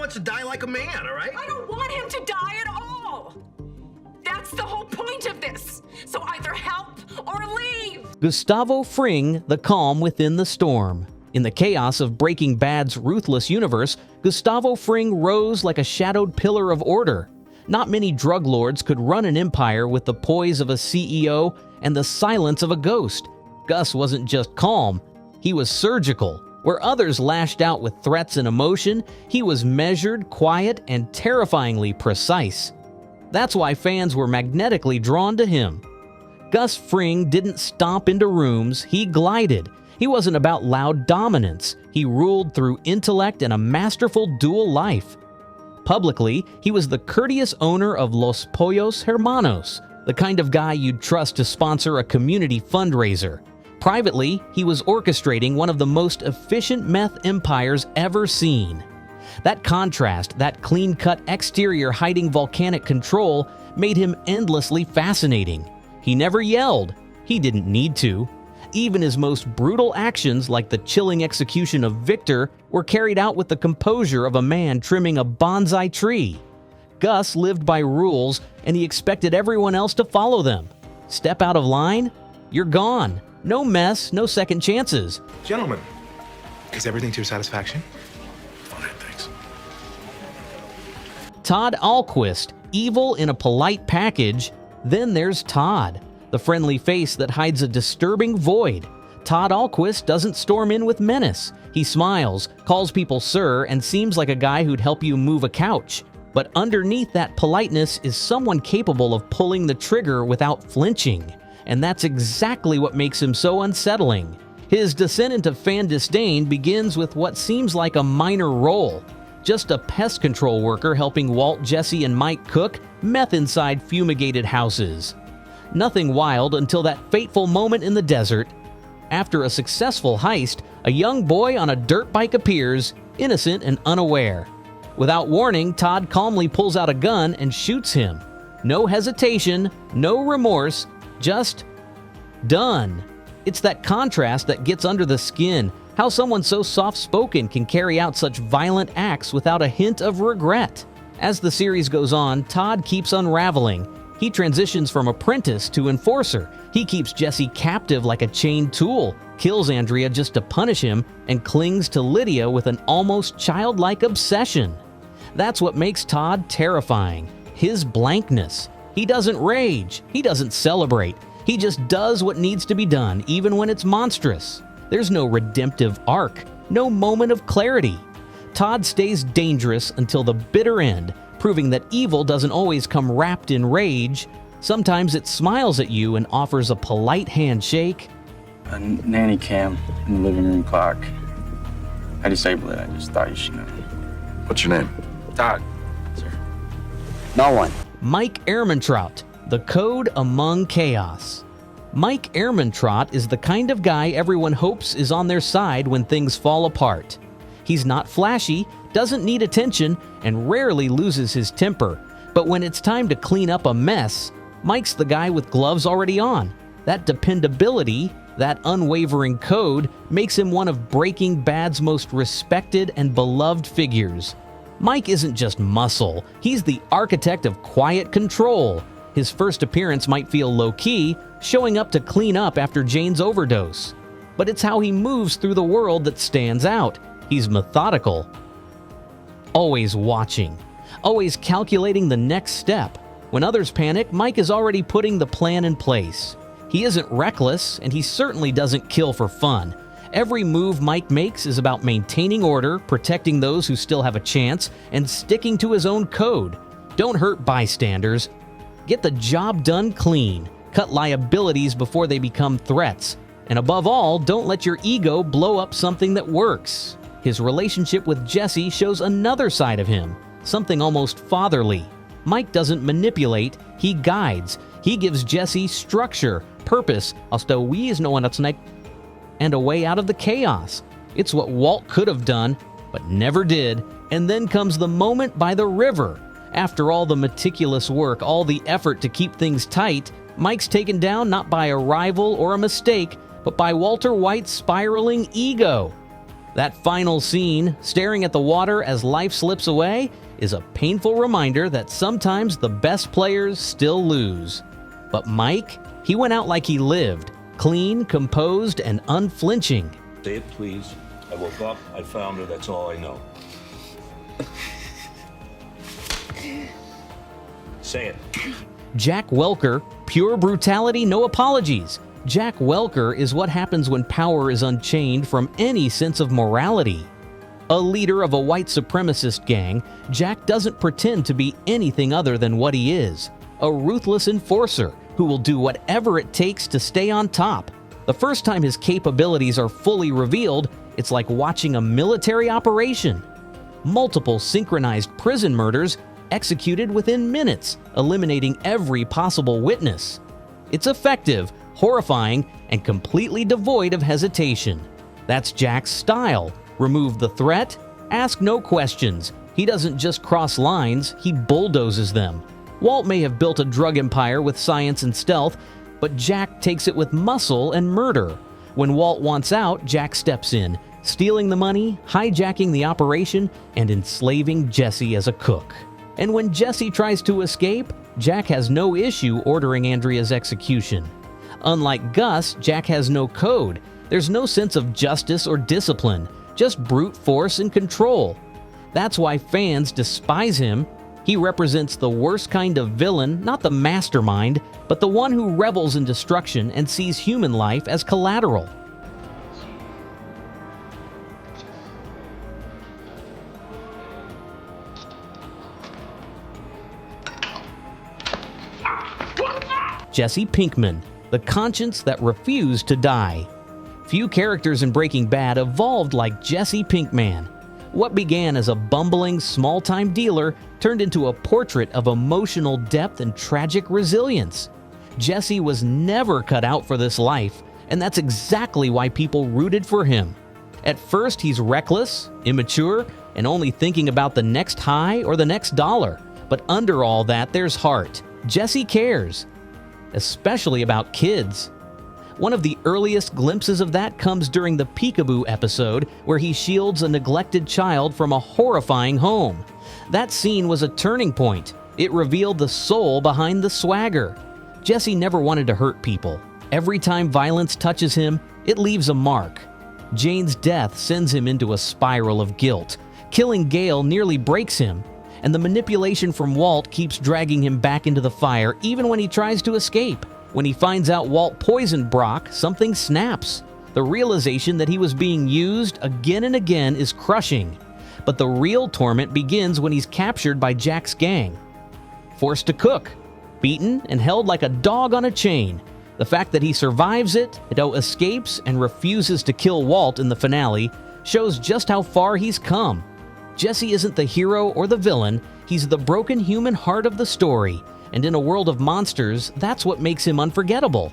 wants to die like a man, all right? I don't want him to die at all. That's the whole point of this. So either help or leave. Gustavo Fring, the calm within the storm. In the chaos of Breaking Bad's ruthless universe, Gustavo Fring rose like a shadowed pillar of order. Not many drug lords could run an empire with the poise of a CEO and the silence of a ghost. Gus wasn't just calm, he was surgical. Where others lashed out with threats and emotion, he was measured, quiet, and terrifyingly precise. That's why fans were magnetically drawn to him. Gus Fring didn't stomp into rooms, he glided. He wasn't about loud dominance. He ruled through intellect and a masterful dual life. Publicly, he was the courteous owner of Los Pollos Hermanos, the kind of guy you'd trust to sponsor a community fundraiser. Privately, he was orchestrating one of the most efficient meth empires ever seen. That contrast, that clean-cut exterior hiding volcanic control, made him endlessly fascinating. He never yelled. He didn't need to. Even his most brutal actions, like the chilling execution of Victor, were carried out with the composure of a man trimming a bonsai tree. Gus lived by rules, and he expected everyone else to follow them. Step out of line, you're gone. No mess, no second chances. Gentlemen, is everything to your satisfaction? Fine, thanks. Todd Alquist, evil in a polite package. Then there's Todd, the friendly face that hides a disturbing void. Todd Alquist doesn't storm in with menace. He smiles, calls people sir, and seems like a guy who'd help you move a couch. But underneath that politeness is someone capable of pulling the trigger without flinching. And that's exactly what makes him so unsettling. His descent into fan disdain begins with what seems like a minor role. Just a pest control worker helping Walt, Jesse, and Mike cook meth inside fumigated houses. Nothing wild until that fateful moment in the desert. After a successful heist, a young boy on a dirt bike appears, innocent and unaware. Without warning, Todd calmly pulls out a gun and shoots him. No hesitation, no remorse, just done. It's that contrast that gets under the skin, how someone so soft-spoken can carry out such violent acts without a hint of regret. As the series goes on, Todd keeps unraveling. He transitions from apprentice to enforcer. He keeps Jesse captive like a chained tool, kills Andrea just to punish him, and clings to Lydia with an almost childlike obsession. That's what makes Todd terrifying. His blankness. He doesn't rage. He doesn't celebrate. He just does what needs to be done, even when it's monstrous. There's no redemptive arc, no moment of clarity. Todd stays dangerous until the bitter end, proving that evil doesn't always come wrapped in rage. Sometimes it smiles at you and offers a polite handshake. A nanny cam in the living room clock. I disabled it. I just thought you should know. What's your name? Todd, sir. No one. Mike Ehrmantraut, the code among chaos. Mike Ehrmantraut is the kind of guy everyone hopes is on their side when things fall apart. He's not flashy, doesn't need attention, and rarely loses his temper. But when it's time to clean up a mess, Mike's the guy with gloves already on. That dependability, that unwavering code, makes him one of Breaking Bad's most respected and beloved figures. Mike isn't just muscle, he's the architect of quiet control. His first appearance might feel low-key, showing up to clean up after Jane's overdose. But it's how he moves through the world that stands out. He's methodical. Always watching. Always calculating the next step. When others panic, Mike is already putting the plan in place. He isn't reckless, and he certainly doesn't kill for fun. Every move Mike makes is about maintaining order, protecting those who still have a chance, and sticking to his own code. Don't hurt bystanders. Get the job done clean. Cut liabilities before they become threats. And above all, don't let your ego blow up something that works. His relationship with Jesse shows another side of him, something almost fatherly. Mike doesn't manipulate, he guides. He gives Jesse structure, purpose, and a way out of the chaos. It's what Walt could have done, but never did. And then comes the moment by the river. After all the meticulous work, all the effort to keep things tight, Mike's taken down not by a rival or a mistake, but by Walter White's spiraling ego. That final scene, staring at the water as life slips away, is a painful reminder that sometimes the best players still lose. But Mike, he went out like he lived, clean, composed, and unflinching. Say it, please. I woke up, I found her, that's all I know. Say it. Jack Welker, pure brutality, no apologies. Jack Welker is what happens when power is unchained from any sense of morality. A leader of a white supremacist gang, Jack doesn't pretend to be anything other than what he is, a ruthless enforcer who will do whatever it takes to stay on top. The first time his capabilities are fully revealed, it's like watching a military operation. Multiple synchronized prison murders executed within minutes, eliminating every possible witness. It's effective, horrifying, and completely devoid of hesitation. That's Jack's style. Remove the threat, ask no questions. He doesn't just cross lines, he bulldozes them. Walt may have built a drug empire with science and stealth, but Jack takes it with muscle and murder. When Walt wants out, Jack steps in, stealing the money, hijacking the operation, and enslaving Jesse as a cook. And when Jesse tries to escape, Jack has no issue ordering Andrea's execution. Unlike Gus, Jack has no code. There's no sense of justice or discipline, just brute force and control. That's why fans despise him. He represents the worst kind of villain, not the mastermind, but the one who revels in destruction and sees human life as collateral. Jesse Pinkman, the conscience that refused to die. Few characters in Breaking Bad evolved like Jesse Pinkman. What began as a bumbling, small-time dealer turned into a portrait of emotional depth and tragic resilience. Jesse was never cut out for this life, and that's exactly why people rooted for him. At first, he's reckless, immature, and only thinking about the next high or the next dollar. But under all that, there's heart. Jesse cares, especially about kids. One of the earliest glimpses of that comes during the Peekaboo episode, where he shields a neglected child from a horrifying home. That scene was a turning point. It revealed the soul behind the swagger. Jesse never wanted to hurt people. Every time violence touches him, it leaves a mark. Jane's death sends him into a spiral of guilt. Killing Gale nearly breaks him, and the manipulation from Walt keeps dragging him back into the fire even when he tries to escape. When he finds out Walt poisoned Brock, something snaps. The realization that he was being used again and again is crushing. But the real torment begins when he's captured by Jack's gang. Forced to cook, beaten and held like a dog on a chain. The fact that he survives it, escapes, and refuses to kill Walt in the finale shows just how far he's come. Jesse isn't the hero or the villain, he's the broken human heart of the story. And in a world of monsters, that's what makes him unforgettable.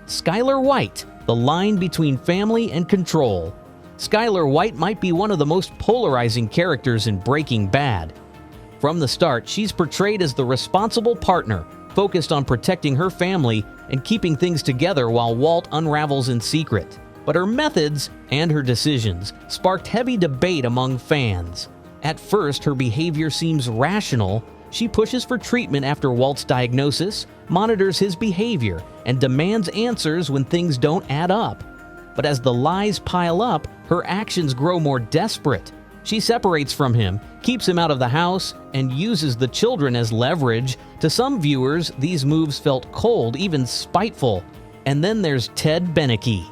Skylar White, the line between family and control. Skylar White might be one of the most polarizing characters in Breaking Bad. From the start, she's portrayed as the responsible partner, focused on protecting her family and keeping things together while Walt unravels in secret. But her methods and her decisions sparked heavy debate among fans. At first, her behavior seems rational. She pushes for treatment after Walt's diagnosis, monitors his behavior, and demands answers when things don't add up. But as the lies pile up, her actions grow more desperate. She separates from him, keeps him out of the house, and uses the children as leverage. To some viewers, these moves felt cold, even spiteful. And then there's Ted Beneke.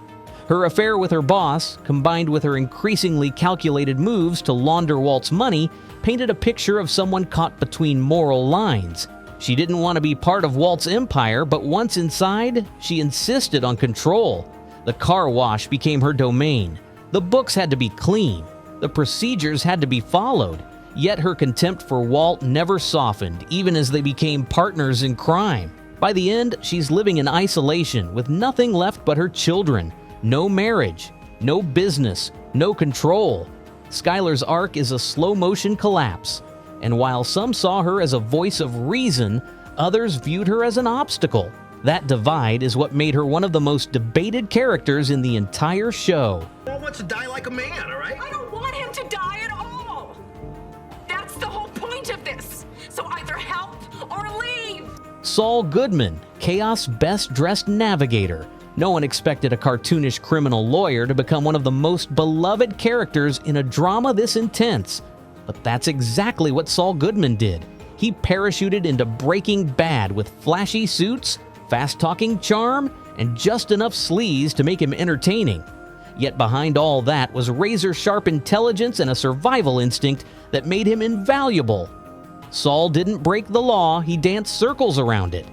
Her affair with her boss, combined with her increasingly calculated moves to launder Walt's money, painted a picture of someone caught between moral lines. She didn't want to be part of Walt's empire, but once inside, she insisted on control. The car wash became her domain. The books had to be clean. The procedures had to be followed. Yet her contempt for Walt never softened, even as they became partners in crime. By the end, she's living in isolation with nothing left but her children. No marriage, no business, no control. Skylar's arc is a slow-motion collapse. And while some saw her as a voice of reason, others viewed her as an obstacle. That divide is what made her one of the most debated characters in the entire show. Saul wants to die like a man, all right? I don't want him to die at all. That's the whole point of this. So either help or leave. Saul Goodman, Chaos' best-dressed navigator. No one expected a cartoonish criminal lawyer to become one of the most beloved characters in a drama this intense. But that's exactly what Saul Goodman did. He parachuted into Breaking Bad with flashy suits, fast-talking charm, and just enough sleaze to make him entertaining. Yet behind all that was razor-sharp intelligence and a survival instinct that made him invaluable. Saul didn't break the law, he danced circles around it.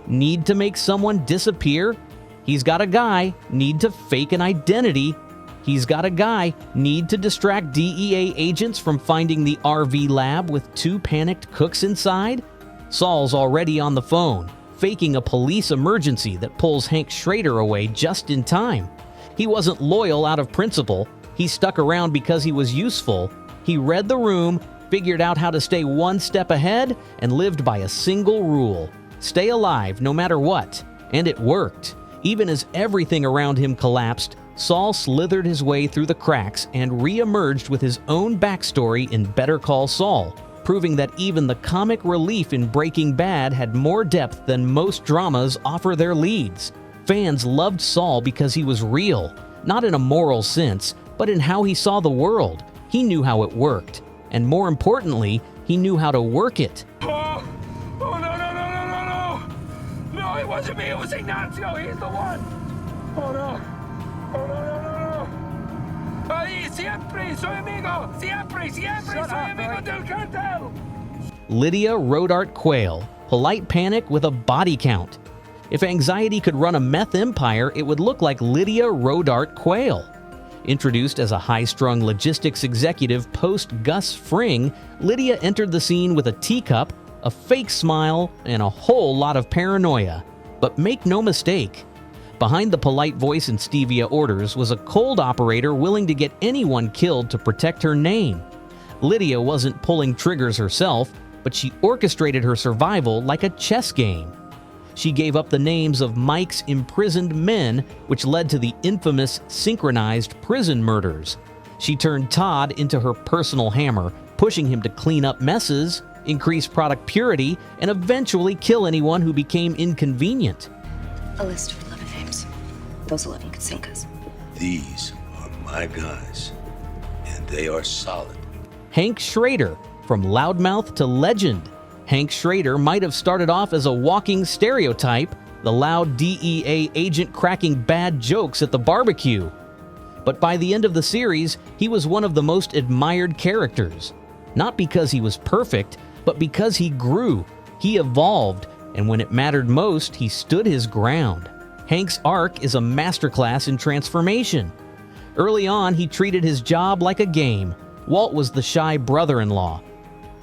Need to make someone disappear? He's got a guy. Need to fake an identity? He's got a guy. Need to distract DEA agents from finding the RV lab with 2 panicked cooks inside? Saul's already on the phone, faking a police emergency that pulls Hank Schrader away just in time. He wasn't loyal out of principle. He stuck around because he was useful. He read the room, figured out how to stay one step ahead, and lived by a single rule: stay alive no matter what. And it worked. Even as everything around him collapsed, Saul slithered his way through the cracks and re-emerged with his own backstory in Better Call Saul, proving that even the comic relief in Breaking Bad had more depth than most dramas offer their leads. Fans loved Saul because he was real, not in a moral sense, but in how he saw the world. He knew how it worked, and more importantly, he knew how to work it. Oh, no. No, it wasn't me, it was Ignacio, he's the one. Oh, no. Ay, siempre soy amigo, siempre soy amigo del cartel. Lydia Rodart Quayle, polite panic with a body count. If anxiety could run a meth empire, it would look like Lydia Rodart Quayle. Introduced as a high-strung logistics executive post-Gus Fring, Lydia entered the scene with a teacup, a fake smile, and a whole lot of paranoia. But make no mistake, behind the polite voice and stevia orders was a cold operator willing to get anyone killed to protect her name. Lydia wasn't pulling triggers herself, but she orchestrated her survival like a chess game. She gave up the names of Mike's imprisoned men, which led to the infamous synchronized prison murders. She turned Todd into her personal hammer, pushing him to clean up messes, increase product purity, and eventually kill anyone who became inconvenient. A list of 11 names. Those 11 could sink us. These are my guys, and they are solid. Hank Schrader, from loudmouth to legend. Hank Schrader might have started off as a walking stereotype, the loud DEA agent cracking bad jokes at the barbecue. But by the end of the series, he was one of the most admired characters. Not because he was perfect, but because he grew, he evolved, and when it mattered most, he stood his ground. Hank's arc is a masterclass in transformation. Early on, he treated his job like a game. Walt was the shy brother-in-law.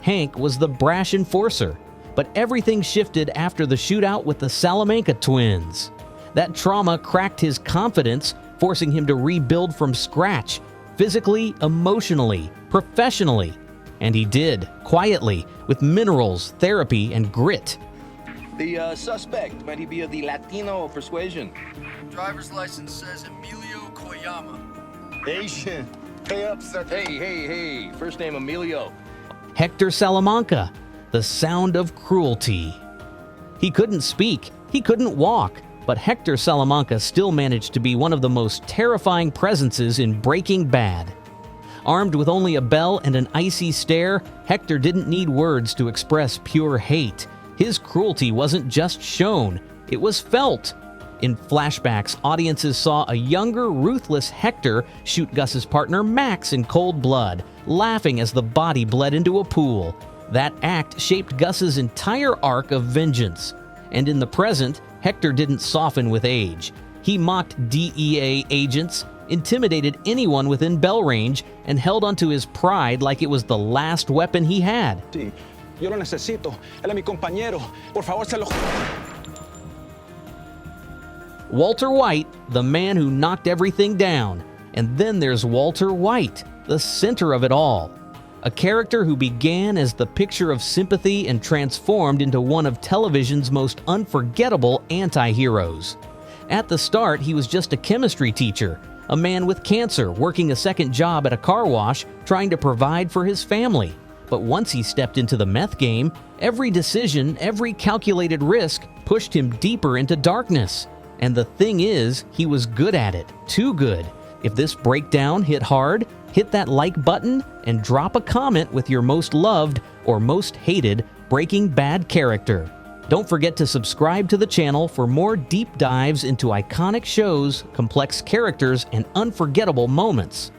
Hank was the brash enforcer, but everything shifted after the shootout with the Salamanca twins. That trauma cracked his confidence, forcing him to rebuild from scratch, physically, emotionally, professionally. And he did, quietly, with minerals, therapy, and grit. The suspect, might he be of the Latino persuasion? Driver's license says Emilio Koyama. Asian. Pay up, sir. Hey. First name Emilio. Hector Salamanca, the sound of cruelty. He couldn't speak, he couldn't walk, but Hector Salamanca still managed to be one of the most terrifying presences in Breaking Bad. Armed with only a bell and an icy stare, Hector didn't need words to express pure hate. His cruelty wasn't just shown, it was felt. In flashbacks, audiences saw a younger, ruthless Hector shoot Gus's partner Max in cold blood, laughing as the body bled into a pool. That act shaped Gus's entire arc of vengeance. And in the present, Hector didn't soften with age. He mocked DEA agents, intimidated anyone within bell range, and held onto his pride like it was the last weapon he had. Sí, yo lo necesito. Él es mi compañero. Por favor, se lo... Walter White, the man who knocked everything down. And then there's Walter White, the center of it all. a character who began as the picture of sympathy and transformed into one of television's most unforgettable anti-heroes. At the start, he was just a chemistry teacher, a man with cancer working a second job at a car wash trying to provide for his family. But once he stepped into the meth game, every decision, every calculated risk pushed him deeper into darkness. And the thing is, he was good at it, too good. If this breakdown hit hard, hit that like button and drop a comment with your most loved or most hated Breaking Bad character. Don't forget to subscribe to the channel for more deep dives into iconic shows, complex characters, and unforgettable moments.